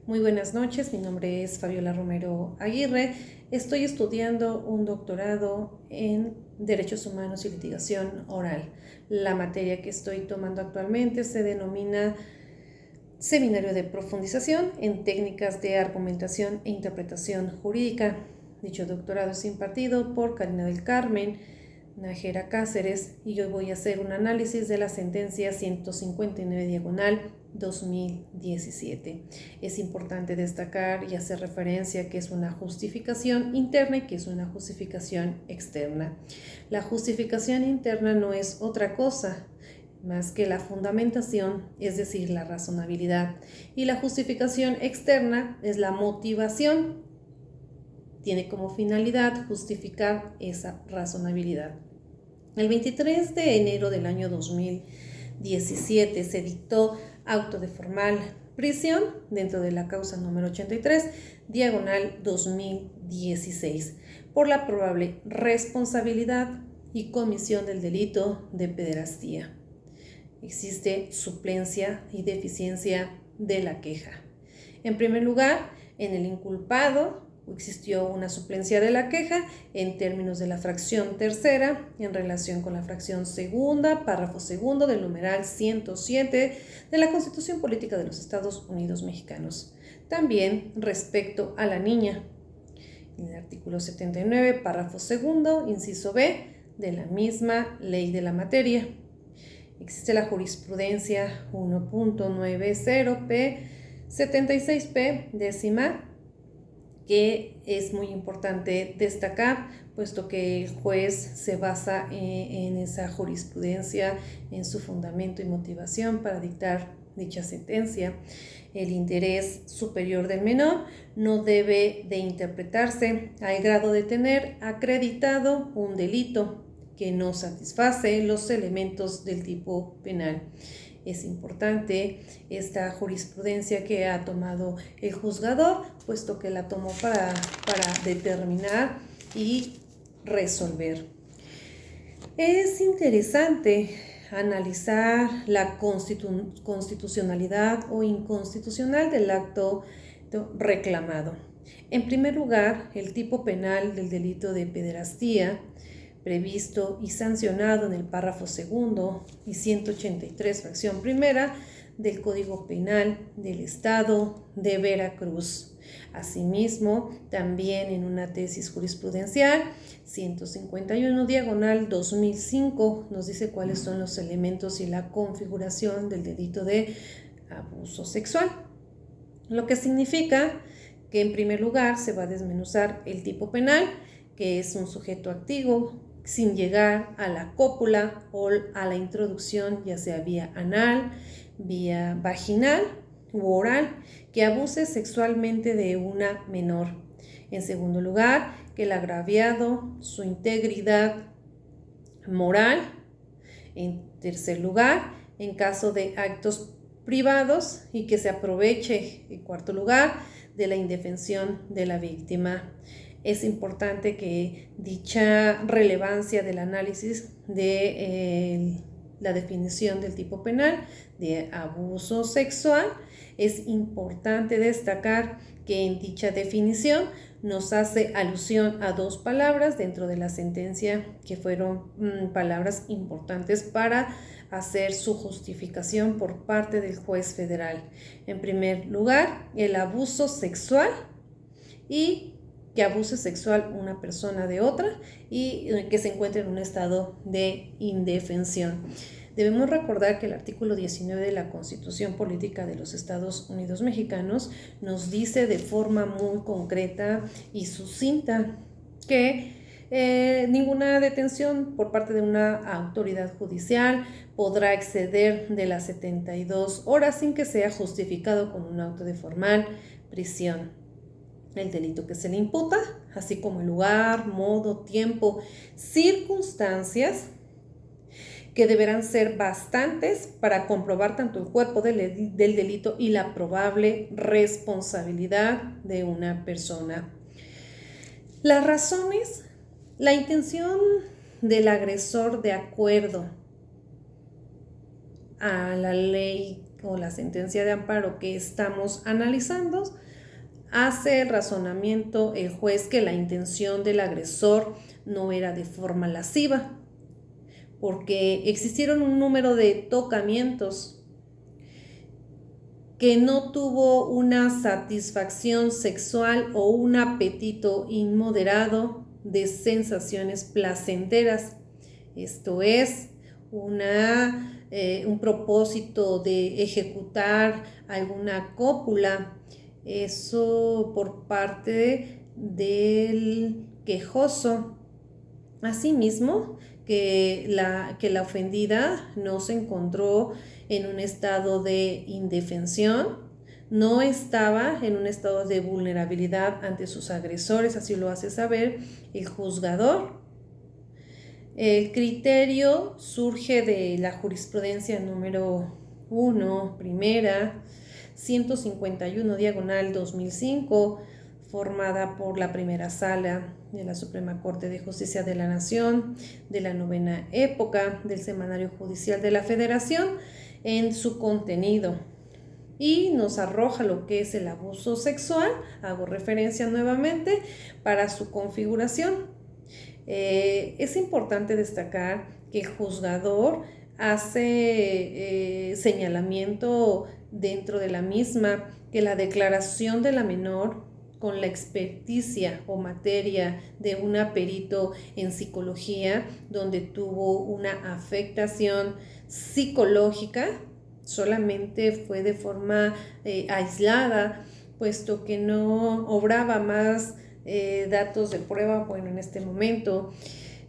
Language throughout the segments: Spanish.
Muy buenas noches, mi nombre es Fabiola Romero Aguirre. Estoy estudiando un doctorado en Derechos Humanos y Litigación Oral. La materia que estoy tomando actualmente se denomina Seminario de Profundización en Técnicas de Argumentación e Interpretación Jurídica. Dicho doctorado es impartido por Karina del Carmen Nájera Cáceres y hoy voy a hacer un análisis de la sentencia 159/2017. Es importante destacar y hacer referencia a que es una justificación interna y que es una justificación externa. La justificación interna no es otra cosa más que la fundamentación, es decir, la razonabilidad, y la justificación externa es la motivación. Tiene como finalidad justificar esa razonabilidad. El 23 de enero del año 2017 se dictó auto de formal prisión dentro de la causa número 83, diagonal 2016, por la probable responsabilidad y comisión del delito de pederastía. Existe suplencia y deficiencia de la queja. En primer lugar, en el inculpado existió una suplencia de la queja en términos de la fracción tercera en relación con la fracción segunda, párrafo segundo del numeral 107 de la Constitución Política de los Estados Unidos Mexicanos. También respecto a la niña, en el artículo 79, párrafo segundo, inciso B, de la misma ley de la materia. Existe la jurisprudencia 1.90p 76p décima, que es muy importante destacar, puesto que el juez se basa en esa jurisprudencia, en su fundamento y motivación para dictar dicha sentencia. El interés superior del menor no debe de interpretarse al grado de tener acreditado un delito que no satisface los elementos del tipo penal. Es importante esta jurisprudencia que ha tomado el juzgador, puesto que la tomó para determinar y resolver. Es interesante analizar la constitucionalidad o inconstitucional del acto reclamado. En primer lugar, el tipo penal del delito de pederastía, previsto y sancionado en el párrafo segundo y 183, fracción primera del Código Penal del Estado de Veracruz. Asimismo, también en una tesis jurisprudencial 151 diagonal 2005 nos dice cuáles son los elementos y la configuración del delito de abuso sexual, lo que significa que en primer lugar se va a desmenuzar el tipo penal, que es un sujeto activo sin llegar a la cópula o a la introducción, ya sea vía anal, vía vaginal u oral, que abuse sexualmente de una menor. En segundo lugar, que el agraviado, su integridad moral. En tercer lugar, en caso de actos privados y que se aproveche, en cuarto lugar, de la indefensión de la víctima. Es importante que dicha relevancia del análisis de la definición del tipo penal de abuso sexual, es importante destacar que en dicha definición nos hace alusión a dos palabras dentro de la sentencia que fueron palabras importantes para hacer su justificación por parte del juez federal. En primer lugar, el abuso sexual y que abuse sexual una persona de otra y que se encuentre en un estado de indefensión. Debemos recordar que el artículo 19 de la Constitución Política de los Estados Unidos Mexicanos nos dice de forma muy concreta y sucinta que ninguna detención por parte de una autoridad judicial podrá exceder de las 72 horas sin que sea justificado con un auto de formal prisión. El delito que se le imputa, así como el lugar, modo, tiempo, circunstancias que deberán ser bastantes para comprobar tanto el cuerpo del delito y la probable responsabilidad de una persona. Las razones, la intención del agresor de acuerdo a la ley o la sentencia de amparo que estamos analizando, hace el razonamiento el juez que la intención del agresor no era de forma lasciva, porque existieron un número de tocamientos que no tuvo una satisfacción sexual o un apetito inmoderado de sensaciones placenteras. Esto es, un propósito de ejecutar alguna cópula, eso por parte del quejoso. Asimismo, que la ofendida no se encontró en un estado de indefensión, no estaba en un estado de vulnerabilidad ante sus agresores, así lo hace saber el juzgador. El criterio surge de la jurisprudencia número 1, primera, 151 diagonal 2005, formada por la primera sala de la Suprema Corte de Justicia de la Nación de la novena época del Semanario Judicial de la Federación en su contenido. Y nos arroja lo que es el abuso sexual, hago referencia nuevamente para su configuración. Es importante destacar que el juzgador hace señalamiento dentro de la misma que la declaración de la menor con la experticia o materia de una perito en psicología donde tuvo una afectación psicológica solamente fue de forma aislada, puesto que no obraba más datos de prueba. Bueno, en este momento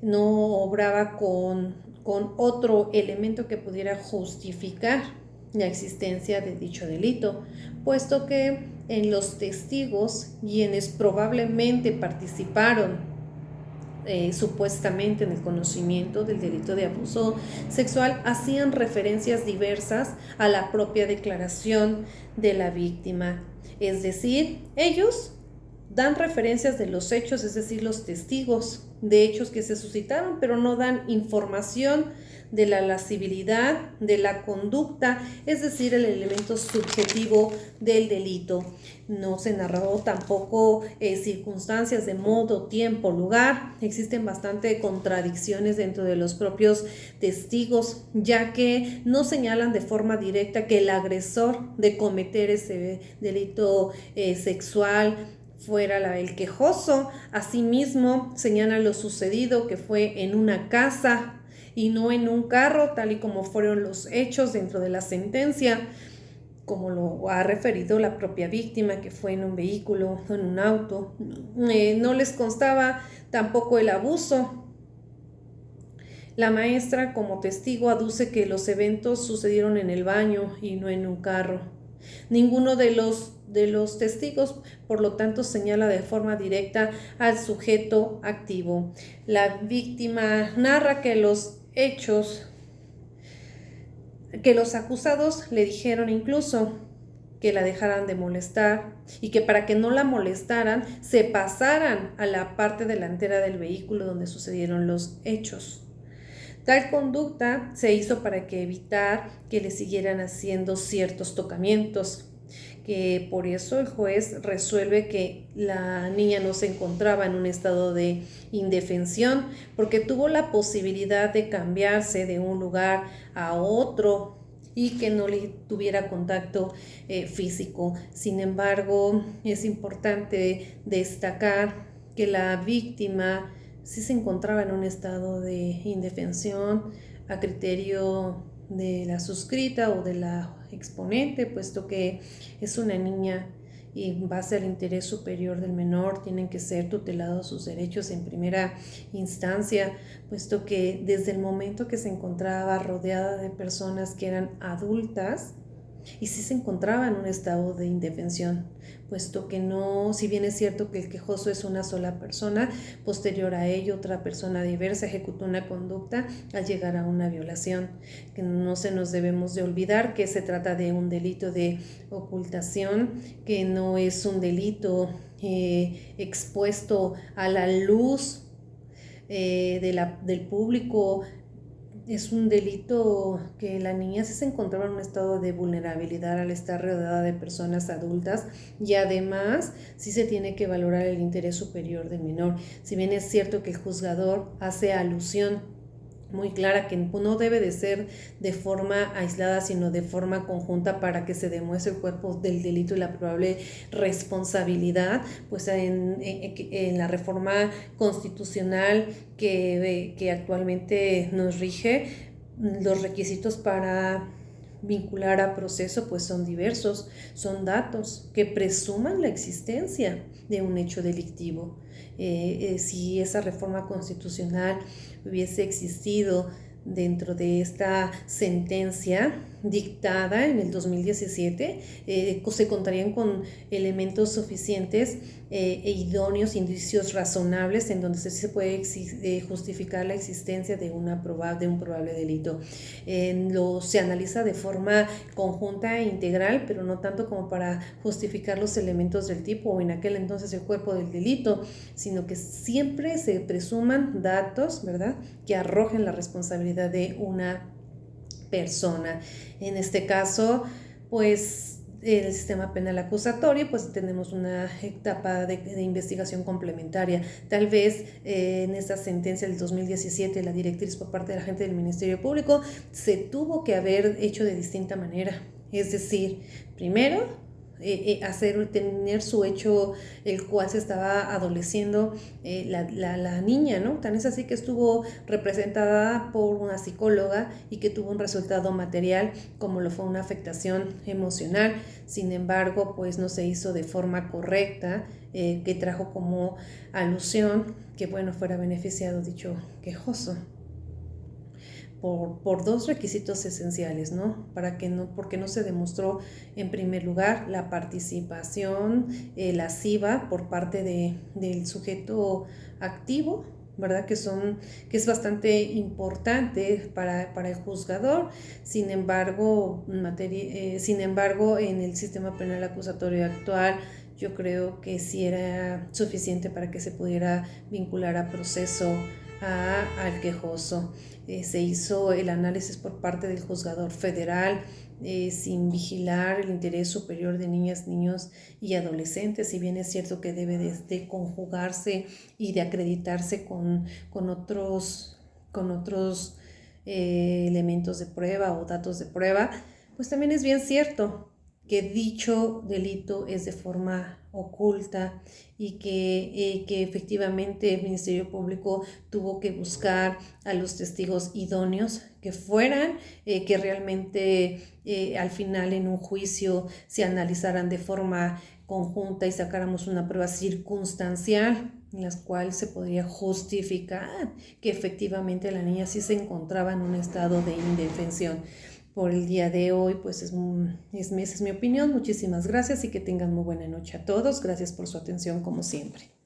no obraba con otro elemento que pudiera justificar la existencia de dicho delito, puesto que en los testigos, quienes probablemente participaron supuestamente en el conocimiento del delito de abuso sexual, hacían referencias diversas a la propia declaración de la víctima. Es decir, ellos dan referencias de los hechos, es decir, los testigos de hechos que se suscitaron, pero no dan información de la lascivilidad, de la conducta, es decir, el elemento subjetivo del delito. No se narró tampoco circunstancias de modo, tiempo, lugar. Existen bastante contradicciones dentro de los propios testigos, ya que no señalan de forma directa que el agresor de cometer ese delito sexual fuera el quejoso. Asimismo, señala lo sucedido, que fue en una casa y no en un carro, tal y como fueron los hechos dentro de la sentencia, como lo ha referido la propia víctima, que fue en un vehículo, en un auto. No les constaba tampoco el abuso. La maestra, como testigo, aduce que los eventos sucedieron en el baño y no en un carro. Ninguno de los testigos, por lo tanto, señala de forma directa al sujeto activo. La víctima narra que los hechos, que los acusados le dijeron incluso que la dejaran de molestar y que para que no la molestaran se pasaran a la parte delantera del vehículo donde sucedieron los hechos. Tal conducta se hizo para que evitar que le siguieran haciendo ciertos tocamientos, que por eso el juez resuelve que la niña no se encontraba en un estado de indefensión, porque tuvo la posibilidad de cambiarse de un lugar a otro y que no le tuviera contacto físico. Sin embargo, es importante destacar que la víctima sí se encontraba en un estado de indefensión a criterio de la suscrita o de la exponente, puesto que es una niña y en base al interés superior del menor tienen que ser tutelados sus derechos en primera instancia, puesto que desde el momento que se encontraba rodeada de personas que eran adultas y sí se encontraba en un estado de indefensión, puesto que no, si bien es cierto que el quejoso es una sola persona, posterior a ello otra persona diversa ejecutó una conducta al llegar a una violación, que no se nos debemos de olvidar que se trata de un delito de ocultación, que no es un delito expuesto a la luz del público, es un delito que la niña sí se encontraba en un estado de vulnerabilidad al estar rodeada de personas adultas, y además sí se tiene que valorar el interés superior del menor. Si bien es cierto que el juzgador hace alusión muy clara que no debe de ser de forma aislada, sino de forma conjunta para que se demuestre el cuerpo del delito y la probable responsabilidad, pues en la reforma constitucional que actualmente nos rige, los requisitos para vincular a proceso pues son diversos, son datos que presuman la existencia de un hecho delictivo. Si esa reforma constitucional hubiese existido dentro de esta sentencia dictada en el 2017, se contarían con elementos suficientes e idóneos, indicios razonables en donde se puede justificar la existencia de un probable delito. Se analiza de forma conjunta e integral, pero no tanto como para justificar los elementos del tipo o en aquel entonces el cuerpo del delito, sino que siempre se presuman datos, ¿verdad?, que arrojen la responsabilidad de una persona. En este caso, pues el sistema penal acusatorio, pues tenemos una etapa de investigación complementaria. Tal vez en esta sentencia del 2017, la directriz por parte de la gente del Ministerio Público se tuvo que haber hecho de distinta manera. Es decir, primero, tener su hecho, el cual se estaba adoleciendo la niña, ¿no? Tan es así que estuvo representada por una psicóloga y que tuvo un resultado material como lo fue una afectación emocional. Sin embargo, pues no se hizo de forma correcta, que trajo como alusión que, bueno, fuera beneficiado dicho quejoso. Por dos requisitos esenciales, ¿no? Porque no se demostró, en primer lugar, la participación lasciva por parte del sujeto activo, ¿verdad? Que es bastante importante para el juzgador. Sin embargo, en el sistema penal acusatorio actual, yo creo que sí era suficiente para que se pudiera vincular a proceso al quejoso. Se hizo el análisis por parte del juzgador federal sin vigilar el interés superior de niñas, niños y adolescentes, si bien es cierto que debe de conjugarse y de acreditarse con otros elementos de prueba o datos de prueba, pues también es bien cierto que dicho delito es de forma oculta y que efectivamente el Ministerio Público tuvo que buscar a los testigos idóneos que fueran, que realmente al final en un juicio se analizaran de forma conjunta y sacáramos una prueba circunstancial en la cual se podría justificar que efectivamente la niña sí se encontraba en un estado de indefensión. Por el día de hoy, pues esa es mi opinión. Muchísimas gracias y que tengan muy buena noche a todos. Gracias por su atención como siempre.